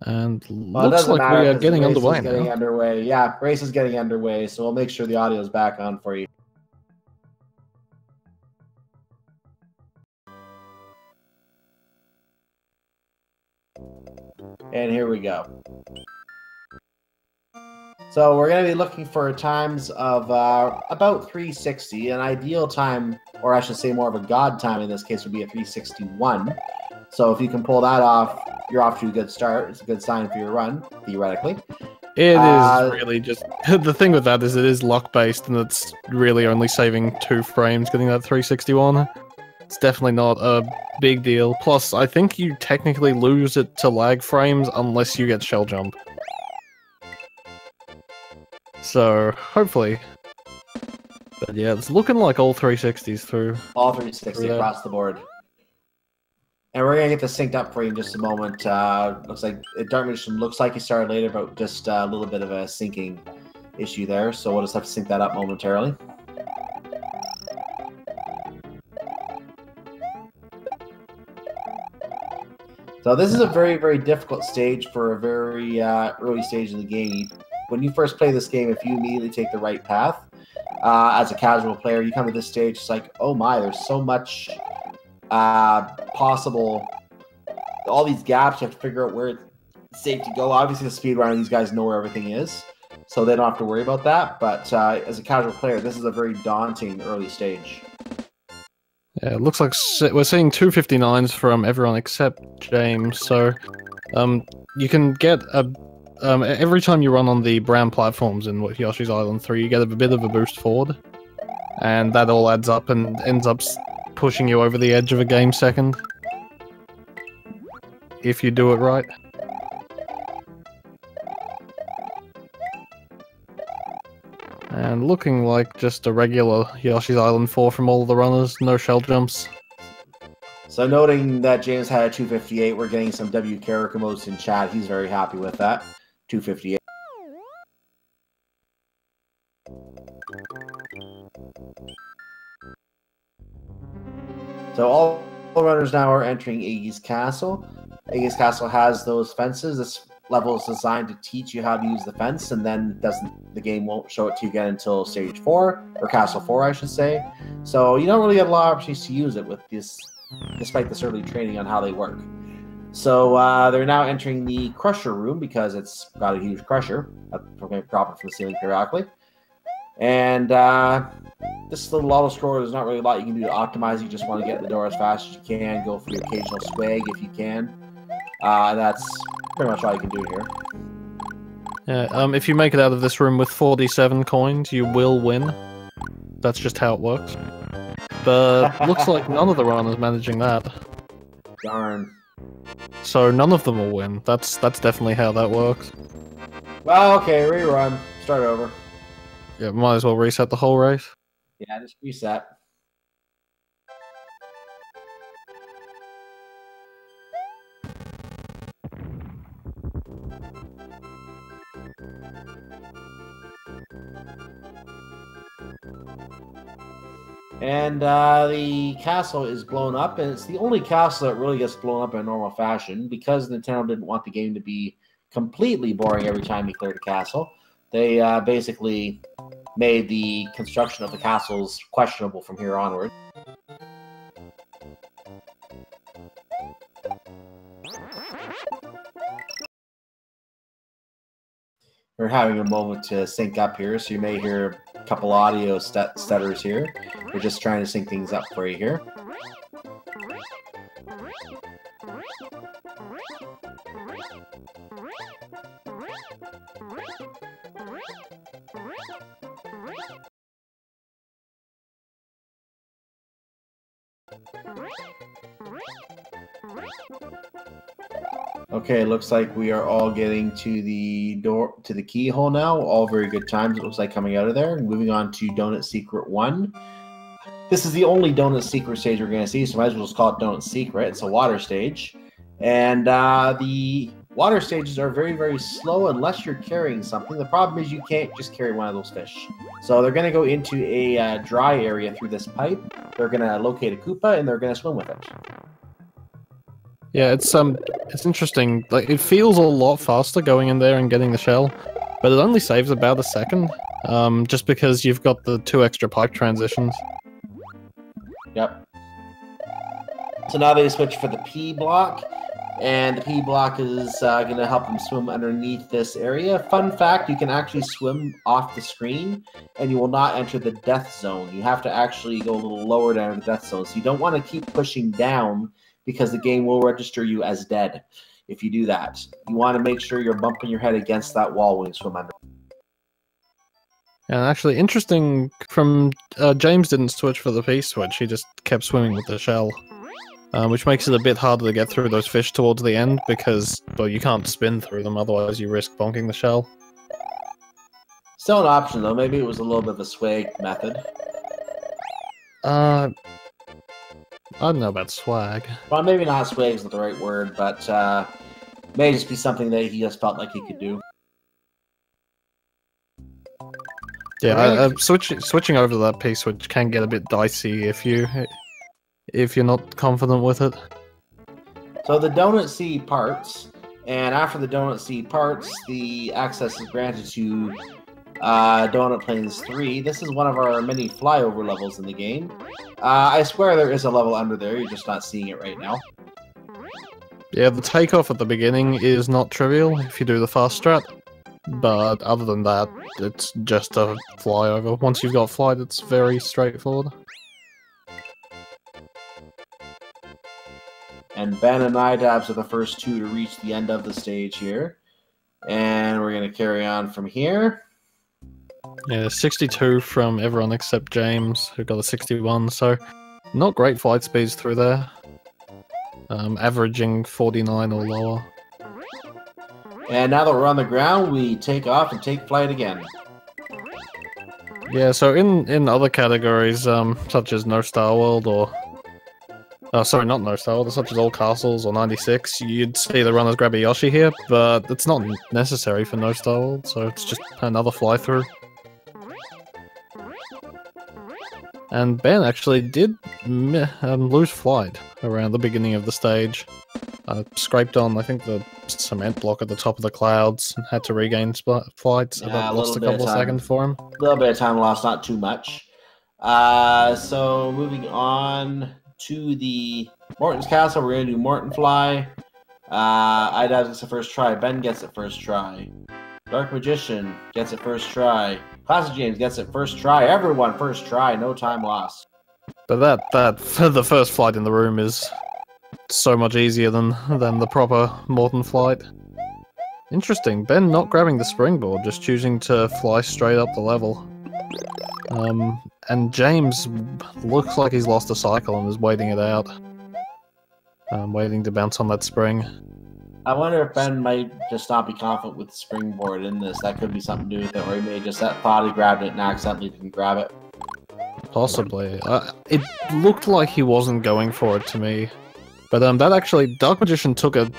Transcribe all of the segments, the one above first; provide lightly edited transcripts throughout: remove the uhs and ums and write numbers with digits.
And Well, it looks doesn't like matter we are because getting the race underway is getting now. underway. Yeah, race is getting underway, so we'll make sure the audio is back on for you. And here we go. So we're going to be looking for times of about 360. An ideal time, or I should say more of a god time in this case, would be a 361. So if you can pull that off, you're off to a good start. It's a good sign for your run, theoretically. It is really just... the thing with that is it is luck-based, and it's really only saving 2 frames getting that 361. It's definitely not a big deal. Plus, I think you technically lose it to lag frames unless you get shell jump. So, hopefully. But yeah, it's looking like all 360s through. All 360 across the board. And we're going to get this synced up for you in just a moment. Looks like darkmagician looks like he started later, but just a little bit of a syncing issue there. So we'll just have to sync that up momentarily. So this is a very, very difficult stage for a very early stage in the game. When you first play this game, if you immediately take the right path, as a casual player, you come to this stage, it's like, oh my, there's so much possible, all these gaps, you have to figure out where it's safe to go. Obviously, the speedrunner, these guys know where everything is, so they don't have to worry about that. But as a casual player, this is a very daunting early stage. Yeah, it looks like we're seeing 259s from everyone except James, so you can get a... every time you run on the brown platforms in Yoshi's Island 3, you get a bit of a boost forward, and that all adds up and ends up pushing you over the edge of a game second. If you do it right. And looking like just a regular Yoshi's Island 4 from all the runners, no shell jumps. So noting that James had a 258, we're getting some W character emotes in chat. He's very happy with that. 258. So all the runners now are entering Iggy's Castle. Iggy's Castle has those fences. This level is designed to teach you how to use the fence, and then the game won't show it to you again until stage 4, or Castle 4, I should say. So you don't really get a lot of opportunities to use it with this, despite this early training on how they work. So they're now entering the Crusher room because it's got a huge Crusher. We're going to drop it from the ceiling periodically. And this little auto scroller, there's not really a lot you can do to optimize. You just want to get in the door as fast as you can, go for your occasional swag if you can. That's pretty much all you can do here. Yeah, if you make it out of this room with 47 coins, you will win. That's just how it works. But looks like none of the runners managing that. Darn. So none of them will win. That's definitely how that works. Well, okay, rerun. Start over. Yeah, might as well reset the whole race. Yeah, just reset. And the castle is blown up, and it's the only castle that really gets blown up in a normal fashion because Nintendo didn't want the game to be completely boring every time you cleared a castle. They basically made the construction of the castles questionable from here onward. We're having a moment to sync up here, so you may hear a couple audio stutters here. We're just trying to sync things up for you here. Okay, looks like we are all getting to the door, to the keyhole now. All very good times, it looks like, coming out of there. Moving on to Donut Secret 1. This is the only Donut Secret stage we're going to see, so might as well just call it Donut Secret. It's a water stage. And the water stages are very, very slow unless you're carrying something. The problem is you can't just carry one of those fish. So they're going to go into a dry area through this pipe. They're going to locate a Koopa, and they're going to swim with it. Yeah, it's It's interesting. Like, it feels a lot faster going in there and getting the shell, but it only saves about a second, just because you've got the 2 extra pipe transitions. Yep. So now they switch for the P block, and the P block is going to help them swim underneath this area. Fun fact, you can actually swim off the screen, and you will not enter the death zone. You have to actually go a little lower down in the death zone. So you don't want to keep pushing down, because the game will register you as dead if you do that. You want to make sure you're bumping your head against that wall when you swim under. And actually, interesting, from James didn't switch for the P switch, he just kept swimming with the shell. Which makes it a bit harder to get through those fish towards the end, because, well, you can't spin through them, otherwise you risk bonking the shell. Still an option, though. Maybe it was a little bit of a swag method. I don't know about swag. Well, maybe not swag is not the right word, but may just be something that he just felt like he could do. Yeah, switching over to that P switch can get a bit dicey if you're not confident with it. So the donut seed parts, and after the donut seed parts, the access is granted to Donut Plains 3. This is one of our many flyover levels in the game. I swear there is a level under there, you're just not seeing it right now. Yeah, the takeoff at the beginning is not trivial if you do the fast strat, but other than that, it's just a flyover. Once you've got flight, it's very straightforward. And Ben and IDABS are the first 2 to reach the end of the stage here. And we're going to carry on from here. Yeah, 62 from everyone except James, who got a 61, so not great flight speeds through there. Averaging 49 or lower. And now that we're on the ground, we take off and take flight again. Yeah, so in other categories, such as No Star World or... sorry, not No Star World, such as All Castles or 96, you'd see the runners grab a Yoshi here, but it's not necessary for No Star World, so it's just another fly-through. And Ben actually did lose flight around the beginning of the stage. Scraped on, I think, the cement block at the top of the clouds and had to regain flight, so that lost a couple of seconds for him. A little bit of time lost, not too much. So moving on to the Morton's Castle, we're going to do Morton Fly. IDABS gets the first try. Ben gets it first try. Dark Magician gets it first try. Classic James gets it first try. Everyone first try. No time lost. But that the first flight in the room is so much easier than the proper Morton flight. Interesting. Ben not grabbing the springboard, just choosing to fly straight up the level. And James looks like he's lost a cycle and is waiting it out. Waiting to bounce on that spring. I wonder if Ben might just not be confident with the springboard in this. That could be something to do with it, or he may just thought he grabbed it and accidentally didn't grab it. Possibly. It looked like he wasn't going for it to me. But that actually, Dark Magician took a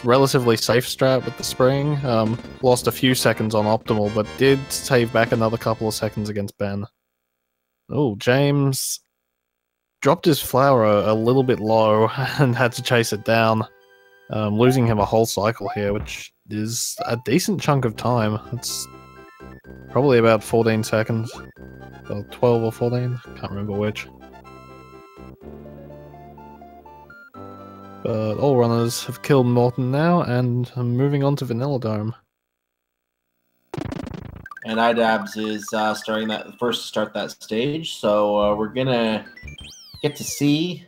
relatively safe strat with the spring. Lost a few seconds on optimal, but did save back another couple of seconds against Ben. Oh, James dropped his flower a little bit low and had to chase it down. Losing him a whole cycle here, which is a decent chunk of time. It's probably about 14 seconds. Or 12 or 14, can't remember which. But all runners have killed Morton now, and I'm moving on to Vanilla Dome. And IDABS is starting that first to start that stage, so we're gonna get to see.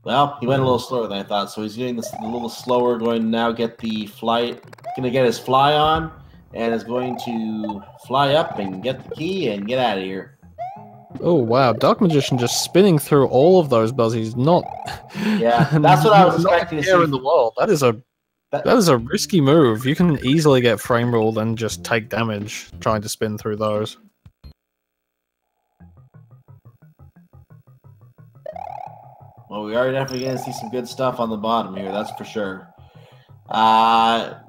Well, he went a little slower than I thought, so he's doing this a little slower. Going to now get the flight, gonna get his fly on, and is going to fly up and get the key and get out of here. Oh wow, Dark Magician just spinning through all of those buzzies. Not. Yeah, that's what I was expecting to see. In the world, that is a risky move. You can easily get frame ruled and just take damage trying to spin through those. Well, we are definitely going to see some good stuff on the bottom here, that's for sure.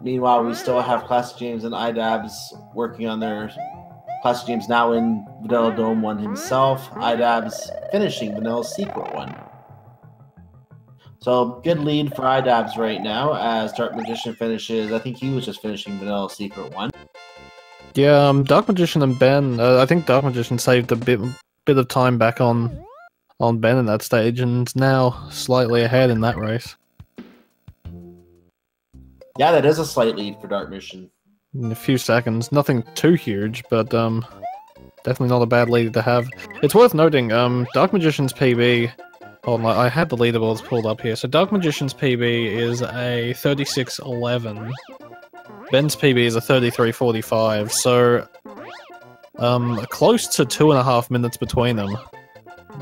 Meanwhile, we still have Classic James and IDABS working on their... Classic James now in Vanilla Dome 1 himself. IDABS finishing Vanilla Secret 1. So good lead for iDabs right now as Dark Magician finishes. I think he was just finishing Vanilla Secret 1. Yeah, Dark Magician and Ben. I think Dark Magician saved a bit of time back on Ben in that stage, and is now slightly ahead in that race. Yeah, that is a slight lead for Dark Magician. In a few seconds, nothing too huge, but definitely not a bad lead to have. It's worth noting, Dark Magician's PB. Hold on, I had the leaderboards pulled up here. So Dark Magician's PB is a 36:11. Ben's PB is a 33:45. So close to 2.5 minutes between them.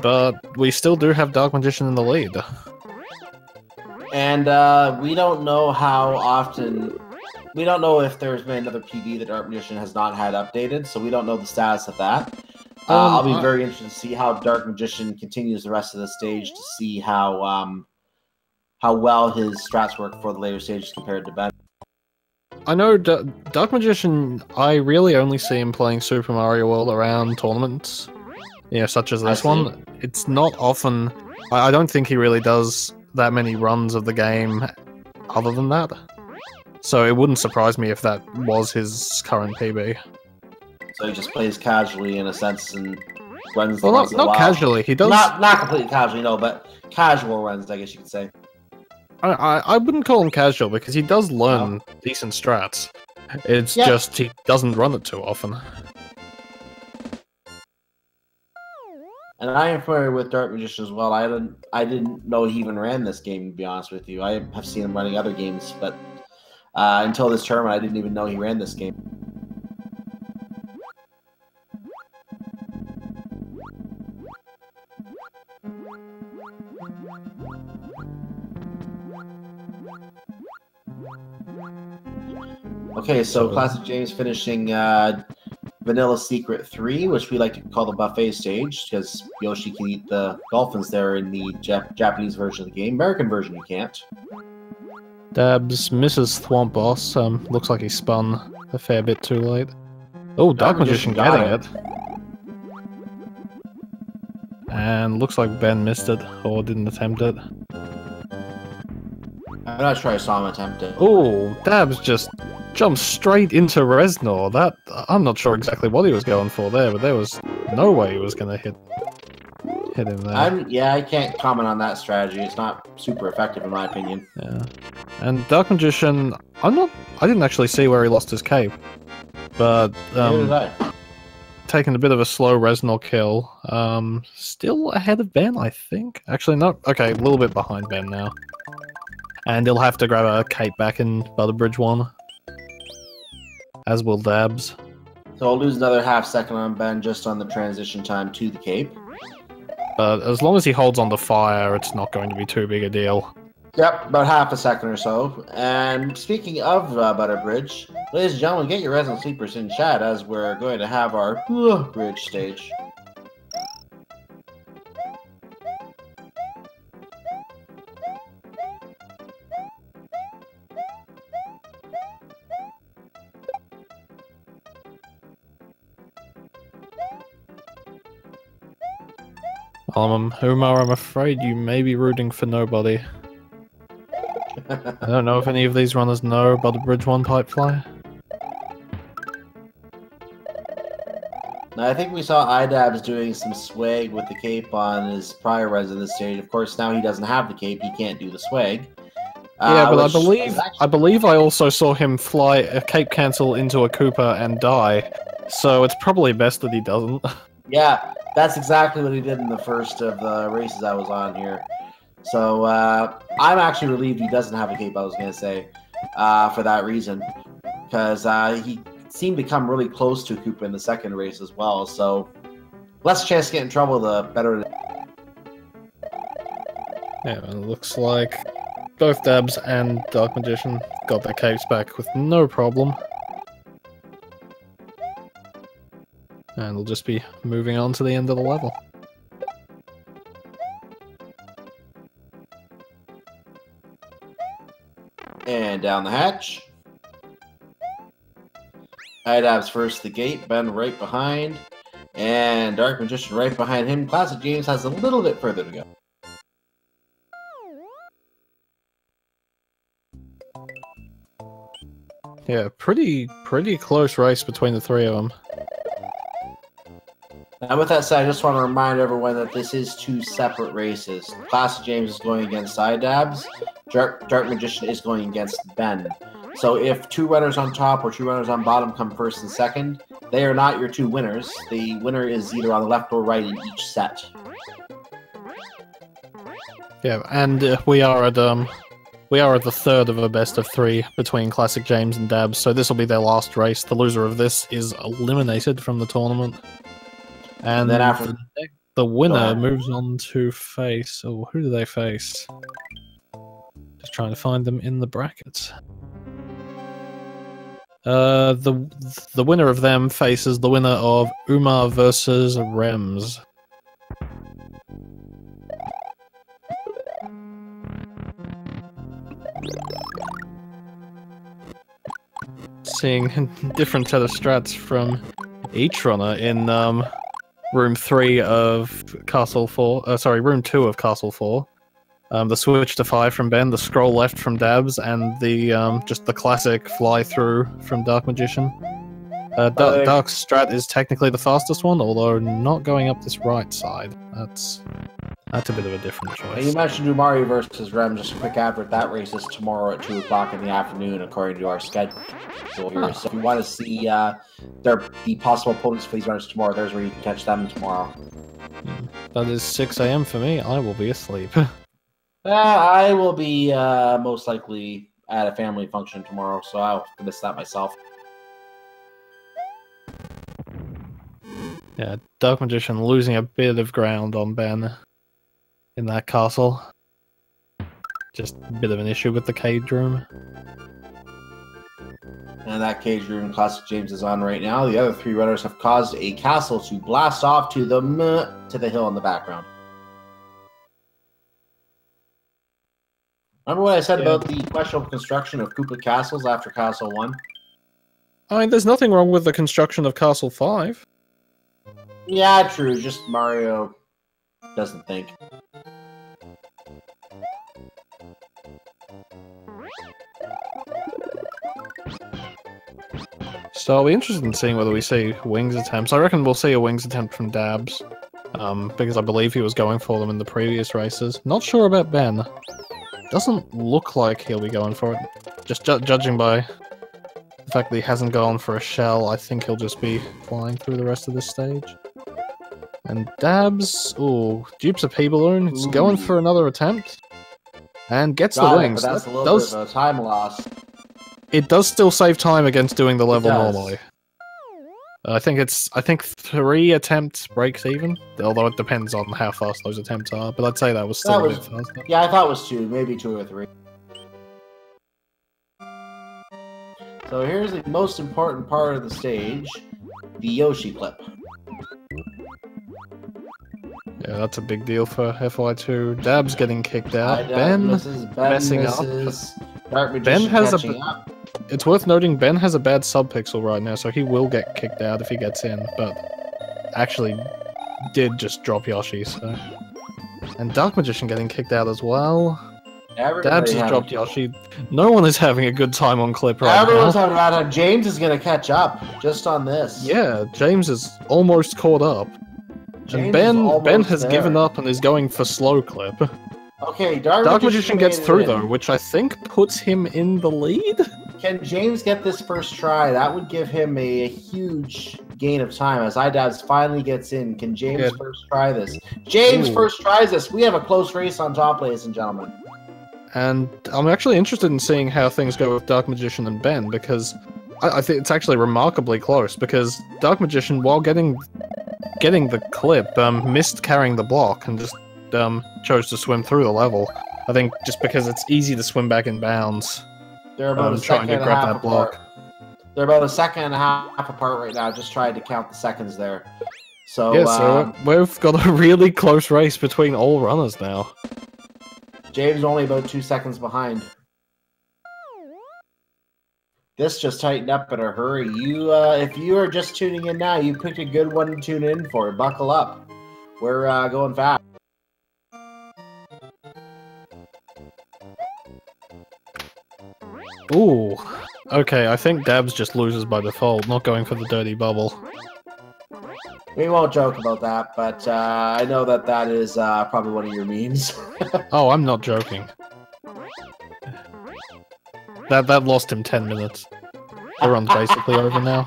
But we still do have Dark Magician in the lead. And we don't know how often. We don't know if there's been another PB that Dark Magician has not had updated, so we don't know the status of that. I'll be very interested to see how Dark Magician continues the rest of the stage to see how well his strats work for the later stages compared to Ben. I know Dark Magician, I really only see him playing Super Mario World around tournaments, such as this one. It's not often. I don't think he really does that many runs of the game other than that. So it wouldn't surprise me if that was his current PB. So he just plays casually in a sense and runs. Well, not casually. He does not completely casually, no, but casual runs, I guess you could say. I wouldn't call him casual because he does learn decent strats. It's just he doesn't run it too often. And I am familiar with Dark Magician as well. I didn't know he even ran this game, to be honest with you. I have seen him running other games, but until this tournament, I didn't even know he ran this game. Okay, so Classic James finishing Vanilla Secret 3, which we like to call the buffet stage, because Yoshi can eat the dolphins there in the Japanese version of the game. American version, you can't. Dabs misses Thwomp Boss. Looks like he spun a fair bit too late. Oh, Dark Magician getting it. And looks like Ben missed it, or didn't attempt it. I'm not sure I saw him attempt it. Oh, Dabs just jumped straight into Reznor. I'm not sure exactly what he was going for there, but there was no way he was going to hit him there. I can't comment on that strategy. It's not super effective in my opinion. Yeah. And Dark Magician, I didn't actually see where he lost his cape, but taking a bit of a slow Reznor kill. Still ahead of Ben, I think. Actually, no. Okay, a little bit behind Ben now. And he'll have to grab a cape back in Butterbridge 1. As will Dabs. So I'll lose another half second on Ben just on the transition time to the cape. But as long as he holds on to fire, it's not going to be too big a deal. Yep, about half a second or so. And speaking of Butterbridge, ladies and gentlemen, get your Resident Sleepers in chat as we're going to have our bridge stage. Umar, I'm afraid you may be rooting for nobody. I don't know if any of these runners know about the Bridge 1 Pipefly. Now, I think we saw iDabs doing some swag with the cape on his prior runs in this stage. Of course, now he doesn't have the cape, he can't do the swag. Yeah, but I believe I also saw him fly a cape cancel into a Koopa and die, so it's probably best that he doesn't. Yeah, that's exactly what he did in the first of the races I was on here. So, I'm actually relieved he doesn't have a cape, I was going to say, for that reason. Because he seemed to come really close to Koopa in the second race as well, so less chance to get in trouble, the better. Yeah, it looks like both Dabs and Dark Magician got their capes back with no problem. And we'll just be moving on to the end of the level. And down the hatch. iDabs first the gate, Ben right behind, and Dark Magician right behind him. Classic James has a little bit further to go. Yeah, pretty close race between the three of them. And with that said, I just want to remind everyone that this is two separate races. Classic James is going against iDabs. Dark Magician is going against Ben. So if two runners on top or two runners on bottom come first and second, they are not your two winners. The winner is either on the left or right in each set. Yeah, and we are at the third of a best of three between Classic James and Dabs, so this will be their last race. The loser of this is eliminated from the tournament. And then after the winner moves on to face... Oh, who do they face? Just trying to find them in the brackets. The winner of them faces the winner of Umar versus Rems. Seeing different set of strats from each runner in room 3 of Castle 4. Sorry, room 2 of Castle 4. The switch to 5 from Ben, the scroll left from Dabs, and the just the classic fly through from Dark Magician. Dark strat is technically the fastest one, although not going up this right side. That's a bit of a different choice. You mentioned Umari versus Rem. Just a quick advert. That race is tomorrow at 2 o'clock in the afternoon, according to our schedule here. So if you want to see the possible opponents for these runners tomorrow, there's where you can catch them tomorrow. That is 6 AM for me. I will be asleep. I will be most likely at a family function tomorrow, so I'll miss that myself. Yeah, Dark Magician losing a bit of ground on Ben in that castle. Just a bit of an issue with the cage room. And that cage room Classic James is on right now. The other 3 runners have caused a castle to blast off to the hill in the background. Remember what I said about the questionable construction of Koopa castles after Castle 1? I mean, there's nothing wrong with the construction of Castle 5. Yeah, true. Just Mario doesn't think. So I'll be interested in seeing whether we see wings attempts. I reckon we'll see a wings attempt from Dabs, because I believe he was going for them in the previous races. Not sure about Ben. Doesn't look like he'll be going for it. Just judging by the fact that he hasn't gone for a shell, I think he'll just be flying through the rest of this stage. And Dabs, ooh, dupes a P-balloon. It's going for another attempt. And gets the wings. But that's a little bit of a time loss. It does still save time against doing the level normally. I think 3 attempts breaks even, although it depends on how fast those attempts are, but I'd say that was still a bit faster. Yeah, I thought it was 2, maybe 2 or 3. So here's the most important part of the stage, the Yoshi clip. Yeah, that's a big deal for FY2. Dab's getting kicked out. Ben messing up. Dark Magician catching up. It's worth noting Ben has a bad subpixel right now, so he will get kicked out if he gets in, but actually did just drop Yoshi, so... And Dark Magician getting kicked out as well. Dabs has dropped Yoshi. No one is having a good time on clip right now. Everyone's having a bad time. James is going to catch up just on this. Yeah, James is almost caught up. And Ben has given up and is going for slow clip. Okay, Dark Magician gets through though, which I think puts him in the lead? Can James get this first try? That would give him a huge gain of time as iDabs finally gets in. Can James first try this? James first tries this. We have a close race on top, ladies and gentlemen. And I'm actually interested in seeing how things go with Dark Magician and Ben, because I think it's actually remarkably close, because Dark Magician, while getting the clip, missed carrying the block and just chose to swim through the level. I think just because it's easy to swim back in bounds. They're about a second and a half apart. They're about a second and a half apart right now. Just tried to count the seconds there. So yeah, so we've got a really close race between all runners now. James only about 2 seconds behind. This just tightened up in a hurry. You, if you are just tuning in now, you picked a good one to tune in for. Buckle up. We're going fast. Ooh, Okay, I think Dabs just loses by default, not going for the dirty bubble. We won't joke about that, but I know that is probably one of your memes. Oh, I'm not joking. That lost him 10 minutes. The run's basically over now.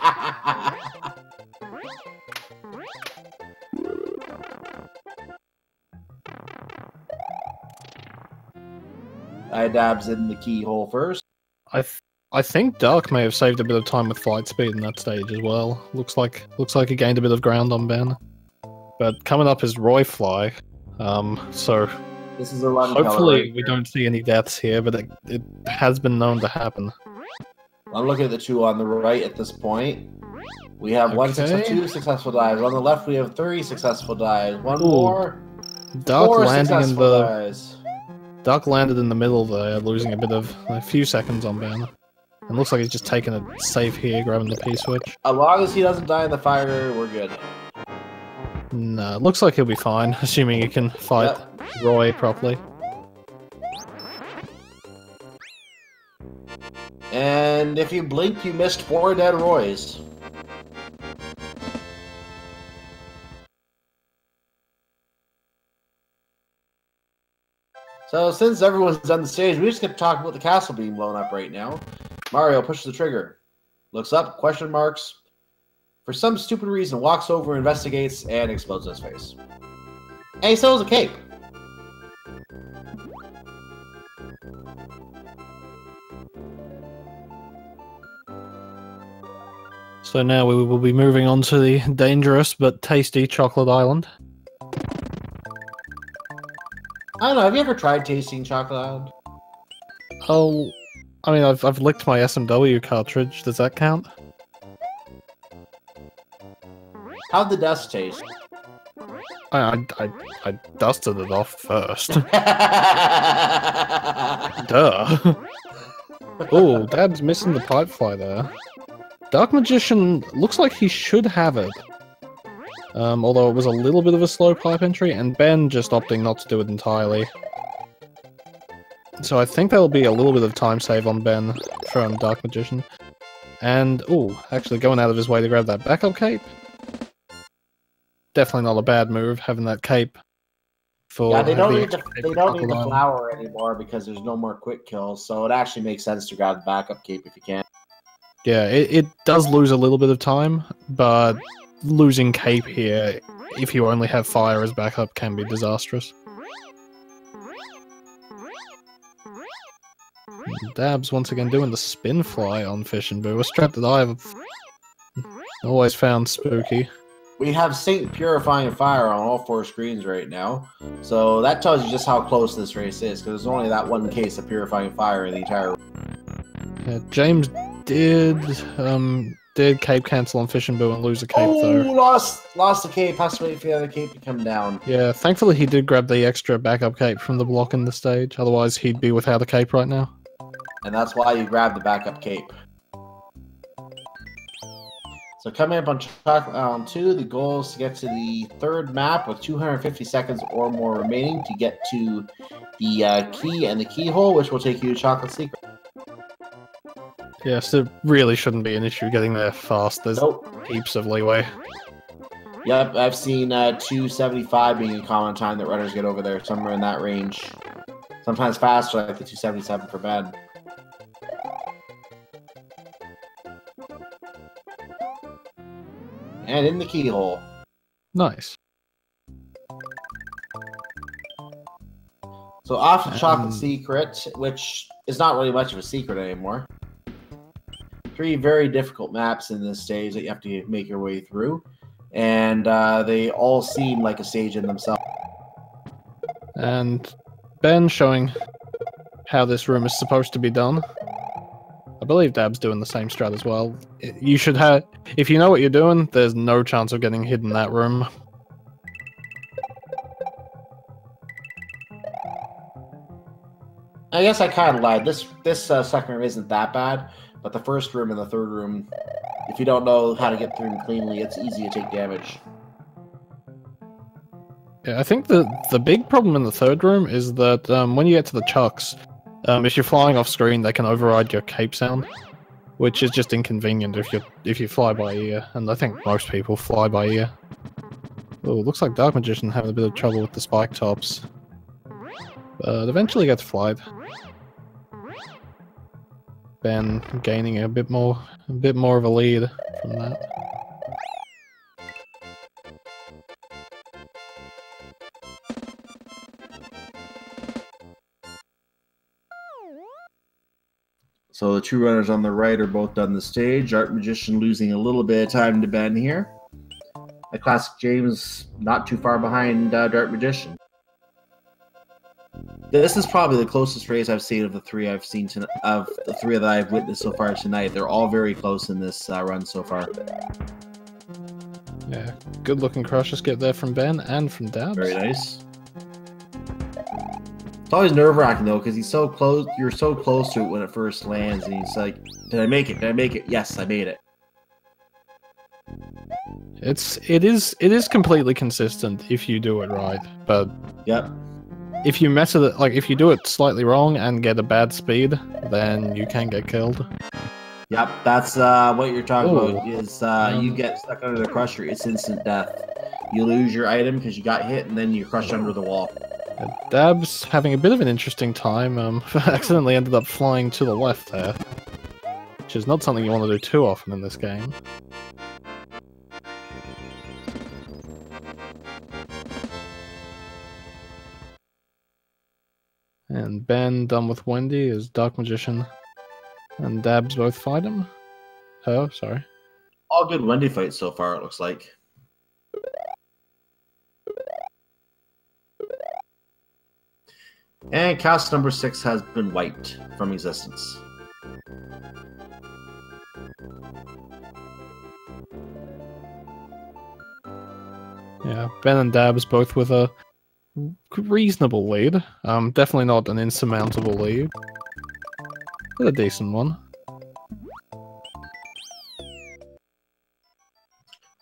I dabs in the keyhole first. I think Dark may have saved a bit of time with flight speed in that stage as well. Looks like he gained a bit of ground on Ben. But coming up is Roy Fly. So this is a run. Hopefully we don't see any deaths here, but it has been known to happen. I'm looking at the two on the right at this point. We have two successful dives. On the left, we have 3 successful dives. One more. Dark 4 landing in the dives. Dark landed in the middle there, losing a few seconds on Ben. And looks like he's just taking a save here, grabbing the P-switch. As long as he doesn't die in the fire, we're good. No, it looks like he'll be fine, assuming he can fight Roy properly. And if you blink, you missed 4 dead Roys. So since everyone's done the stage, we just get to talk about the castle being blown up right now. Mario pushes the trigger, looks up, question marks. For some stupid reason, walks over, investigates, and explodes his face. And he sells a cape. So now we will be moving on to the dangerous but tasty Chocolate Island. I don't know, have you ever tried tasting Chocolate Island? Oh, I mean, I've licked my SMW cartridge. Does that count? How'd the dust taste? I dusted it off first. Duh. Oh, Dab's missing the pipe fly there. Dark Magician looks like he should have it. Although it was a little bit of a slow pipe entry, and Ben just opting not to do it entirely. So I think there'll be a little bit of time save on Ben from Dark Magician. And, ooh, actually going out of his way to grab that backup cape. Definitely not a bad move, having that cape. For yeah, they don't need the flower anymore because there's no more quick kills, so it actually makes sense to grab the backup cape if you can. Yeah, it does lose a little bit of time, but losing cape here, if you only have fire as backup, can be disastrous. Dabs once again doing the spin fly on Fish and Boo, a strat that I've always found spooky. We have Saint Purifying Fire on all 4 screens right now, so that tells you just how close this race is, because there's only that one case of Purifying Fire in the entire... Yeah, James did cape cancel on Fish and Boo and lose a cape though. Lost the cape, has to wait for the other cape to come down. Yeah, thankfully he did grab the extra backup cape from the block in the stage, otherwise he'd be without a cape right now. And that's why you grab the backup cape. So coming up on Chocolate Island 2, the goal is to get to the 3rd map with 250 seconds or more remaining to get to the key and the keyhole, which will take you to Chocolate Secret. Yes, it really shouldn't be an issue getting there fast. There's heaps of leeway. Yep, I've seen 275 being a common time that runners get over there, somewhere in that range. Sometimes faster, like the 277 for Ben. And in the keyhole. Nice. So off to Chocolate Secret, which is not really much of a secret anymore. 3 very difficult maps in this stage that you have to make your way through. And they all seem like a stage in themselves. And Ben showing how this room is supposed to be done. I believe Dab's doing the same strat as well. You should have... If you know what you're doing, there's no chance of getting hit in that room. I guess I kind of lied. This second room isn't that bad, but the first room and the 3rd room, if you don't know how to get through them cleanly, it's easy to take damage. Yeah, I think the big problem in the 3rd room is that when you get to the chucks, if you're flying off screen, they can override your cape sound. which is just inconvenient if you fly by ear, and I think most people fly by ear. Oh, looks like Dark Magician having a bit of trouble with the spike tops, but eventually gets flied. Ben gaining a bit more of a lead from that. So the two runners on the right are both done the stage. Art Magician losing a little bit of time to Ben here. The Classic James not too far behind Dark Magician. This is probably the closest race I've seen of the three I've seen of the three that I've witnessed so far tonight. They're all very close in this run so far. Yeah, good looking crush escape there from Ben and from Dabs. Very nice. It's always nerve-wracking though, because he's so close. You're so close to it when it first lands, and he's like, "Did I make it? Did I make it? Yes, I made it." It is completely consistent if you do it right, but yep. If you mess with it, like if you do it slightly wrong and get a bad speed, then you can get killed. Yep, that's what you're talking about. Is you get stuck under the crusher, it's instant death. You lose your item because you got hit, and then you're crushed under the wall. Dabs having a bit of an interesting time. Accidentally ended up flying to the left there, which is not something you want to do too often in this game. And Ben done with Wendy as Dark Magician and Dabs both fight him. Oh, sorry. All good Wendy fights so far, it looks like. And cast number 6 has been wiped from existence. Yeah, Ben and Dabs both with a reasonable lead. Definitely not an insurmountable lead, but a decent one.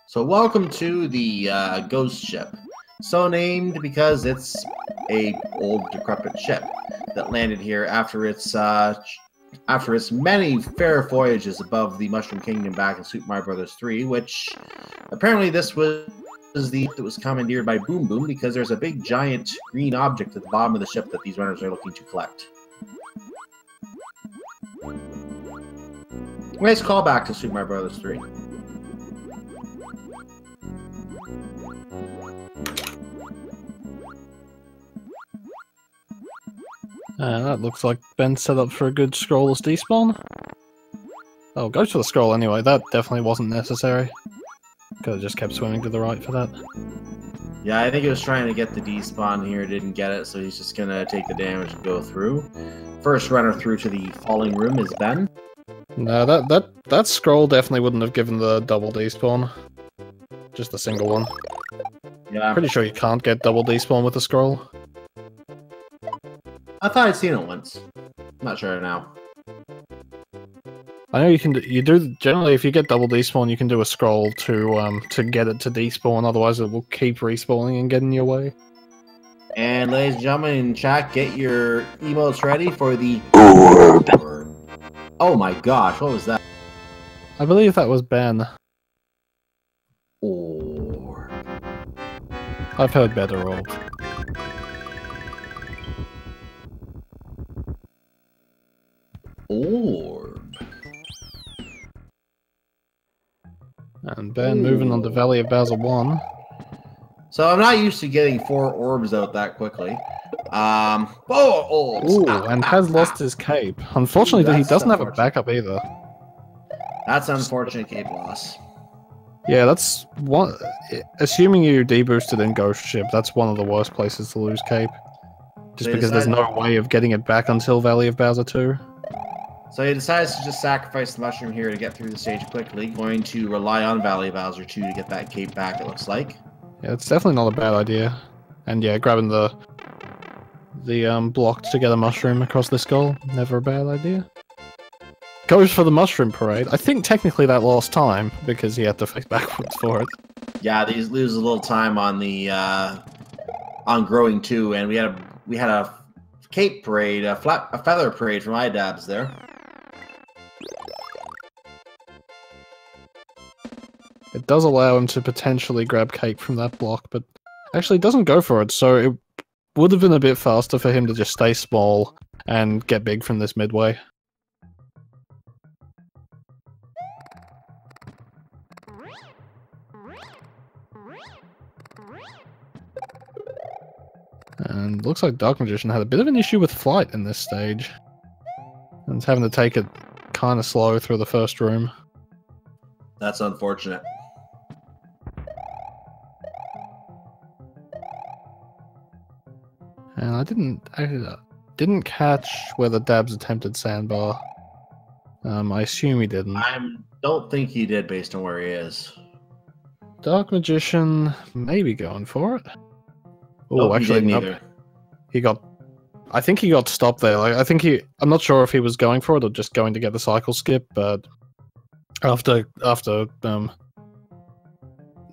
So welcome to the ghost ship. So named because it's a old decrepit ship that landed here after its many fair voyages above the Mushroom Kingdom back in Super Mario Bros. 3, which apparently this was that was commandeered by Boom Boom because there's a big giant green object at the bottom of the ship that these runners are looking to collect. Nice callback to Super Mario Bros. 3. That looks like Ben's set up for a good scrollless despawn. Oh, go to the scroll anyway. That definitely wasn't necessary. Could have just kept swimming to the right for that. Yeah, I think he was trying to get the despawn here, didn't get it, so he's just gonna take the damage and go through. First runner through to the falling room is Ben. No, that scroll definitely wouldn't have given the double despawn. Just a single one. Yeah. Pretty sure you can't get double despawn with a scroll. I thought I'd seen it once. Not sure now. I know you can. You do generally if you get double despawn, you can do a scroll to get it to despawn. Otherwise, it will keep respawning and get in your way. And ladies and gentlemen in chat, get your emotes ready for the orb. Oh my gosh, what was that? I believe that was Ben. Orb. I've heard better orb. Orb. And Ben moving on to Valley of Bowser 1. So I'm not used to getting 4 orbs out that quickly. Orbs! Ooh, and has lost his cape. Unfortunately, he doesn't have a backup either. That's unfortunate cape loss. Yeah, that's one. Assuming you deboosted in Ghost Ship, that's one of the worst places to lose cape. Just because there's no way of getting it back until Valley of Bowser 2. So he decides to just sacrifice the mushroom here to get through the stage quickly. Going to rely on Valley of Bowser 2 to get that cape back, it looks like. Yeah, it's definitely not a bad idea. And yeah, grabbing the block to get a mushroom across the skull, never a bad idea. Goes for the mushroom parade. I think technically that lost time because he had to face backwards for it. Yeah, these lose a little time on the on growing too, and we had a cape parade, a feather parade from iDabs there. does allow him to potentially grab Cape from that block, but actually doesn't go for it, so it would have been a bit faster for him to just stay small and get big from this midway. And looks like Dark Magician had a bit of an issue with flight in this stage. And is having to take it kind of slow through the first room. That's unfortunate. And I didn't catch whether Dabs attempted sandbar. I assume he didn't. I don't think he did based on where he is. Dark Magician maybe going for it. Oh, Nope, actually, he nope. didn't either. He got. I think he got stopped there. Like, I think he. I'm not sure if he was going for it or just going to get the cycle skip, but after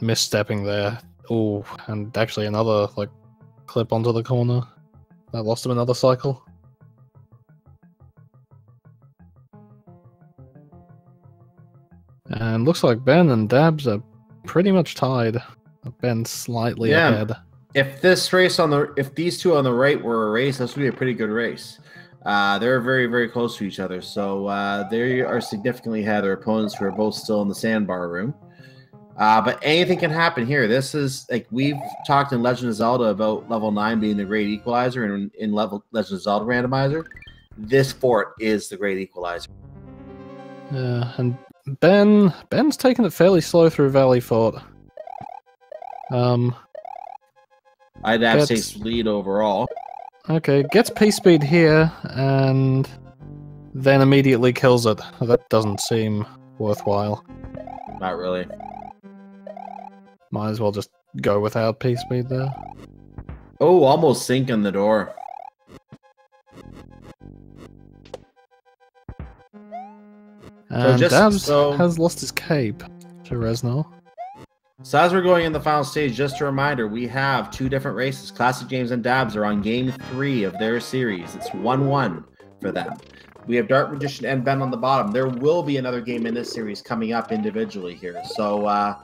misstepping there. Oh, and actually another like clip onto the corner. That lost him another cycle. And looks like Ben and Dabs are pretty much tied. Ben slightly ahead. If these two on the right were a race, this would be a pretty good race. They're very, very close to each other, so they are significantly ahead of their opponents who are both still in the sandbar room. But anything can happen here. This is like we've talked in Legend of Zelda about level 9 being the great equalizer, and in Legend of Zelda randomizer, this fort is the great equalizer. Yeah, and Ben's taking it fairly slow through Valley Fort. I'd have to say lead overall. Okay, gets P-Speed here, and then immediately kills it. That doesn't seem worthwhile. Not really. Might as well just go without P-Speed there. Oh, almost sinking the door. And Dabs has lost his cape to Reznor. So as we're going in the final stage, just a reminder, we have two different races. Classic James and Dabs are on game 3 of their series. It's 1-1 for them. We have Dark Magician and Ben on the bottom. There will be another game in this series coming up individually here. So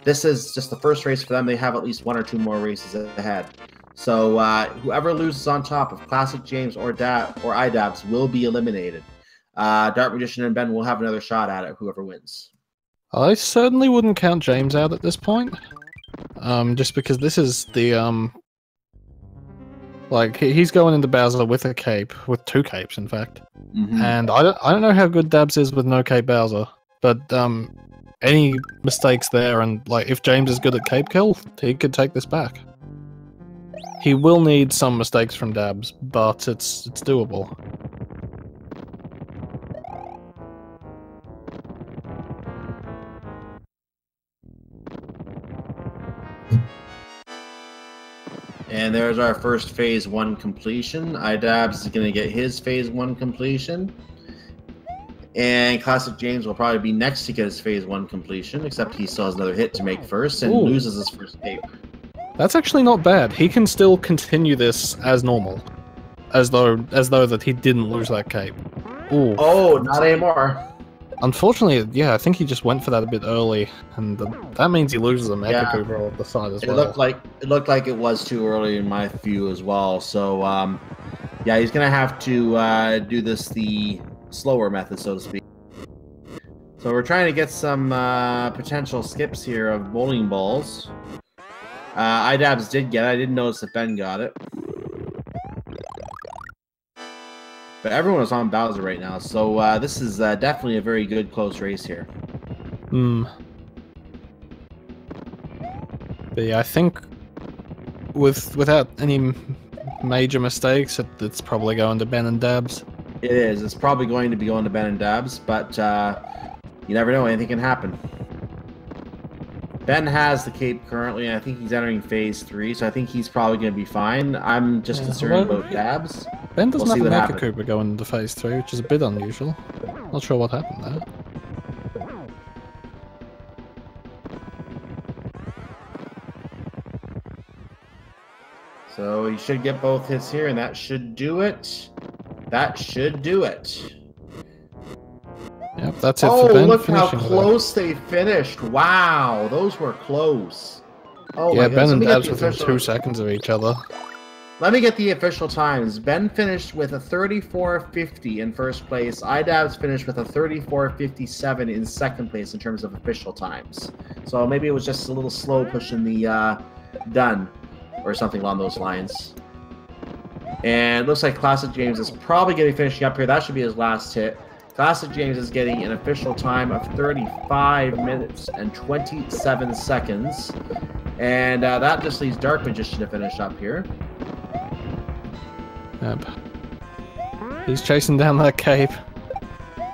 this is just the first race for them. They have at least 1 or 2 more races ahead. So whoever loses on top of Classic James or iDabs will be eliminated. Dark Magician and Ben will have another shot at it, whoever wins. I certainly wouldn't count James out at this point. Just because this is the, like, he's going into Bowser with a cape, with 2 capes, in fact. Mm-hmm. And I don't know how good Dabs is with no cape Bowser, but, any mistakes there, and, like, if James is good at cape kill, he could take this back. He will need some mistakes from Dabs, but it's doable. And there's our first phase 1 completion. iDabs is going to get his phase 1 completion. And Classic James will probably be next to get his phase 1 completion, except he still has another hit to make first and loses his first cape. That's actually not bad. He can still continue this as normal. As though that he didn't lose that cape. Ooh. Oh, not anymore. Unfortunately, yeah, I think he just went for that a bit early, and that means he loses a Mecha Cooper on the side as well. It looked like it was too early in my view as well. So, yeah, he's gonna have to do this the slower method, so to speak. So we're trying to get some potential skips here of bowling balls. iDabs did get it. I didn't notice that Ben got it. But everyone is on Bowser right now, so this is definitely a very good close race here. But yeah, I think without any major mistakes, it's probably going to Ben and Dabs. It is. It's probably going to be going to Ben and Dabs, but you never know. Anything can happen. Ben has the cape currently, and I think he's entering phase 3, so I think he's probably going to be fine. I'm just concerned about Dabs. Ben doesn't have a Mecha Cooper going into phase 3, which is a bit unusual. Not sure what happened there. So he should get both hits here, and that should do it. That should do it. Yep, that's it Oh, for Ben. look how finishing close they finished. Wow, those were close. Oh yeah, my Ben goodness. Let and me get Dabs the within official. 2 seconds of each other. Let me get the official times. Ben finished with a 34.50 in first place. iDabs finished with a 34.57 in second place in terms of official times. So maybe it was just a little slow pushing the done or something along those lines. And it looks like Classic James is probably going to be finishing up here. That should be his last hit. Classic James is getting an official time of 35 minutes and 27 seconds. And that just leaves Dark Magician to finish up here. Yep. He's chasing down that cape.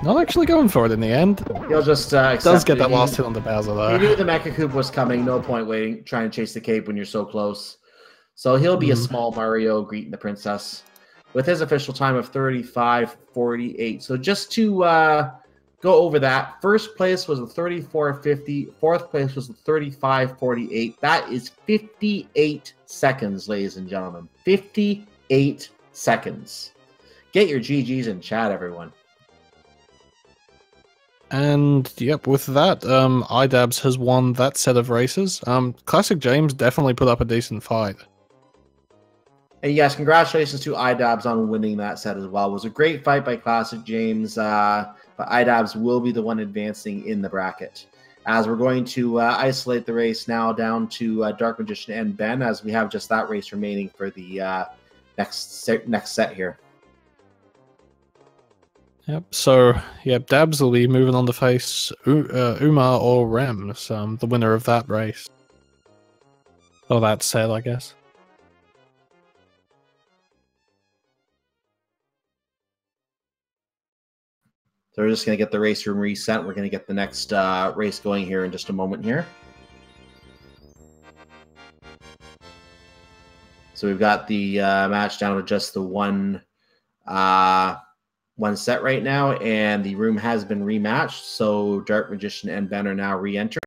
Not actually going for it in the end. He'll just accept Does get it. that last hit on the Bowser though. He knew the Mecha Coop was coming. No point waiting, trying to chase the cape when you're so close. So he'll be a small Mario greeting the princess with his official time of 35.48. So just to go over that, first place was a 34.50. Fourth place was a 35.48. That is 58 seconds, ladies and gentlemen. 58 seconds. Get your GGs in chat, everyone. And yep, with that, iDabs has won that set of races. Classic James definitely put up a decent fight. And yes, congratulations to iDabs on winning that set as well. It was a great fight by Classic James, but iDabs will be the one advancing in the bracket. As we're going to isolate the race now down to Dark Magician and Ben, as we have just that race remaining for the next set here. Yep. So yep, Dabs will be moving on to face Umar or Rems, the winner of that race. Or that set, I guess. So we're just going to get the race room reset. We're going to get the next race going here in just a moment here. So we've got the match down to just the one set right now, and the room has been rematched. So Dark Magician and Ben are now re-entering.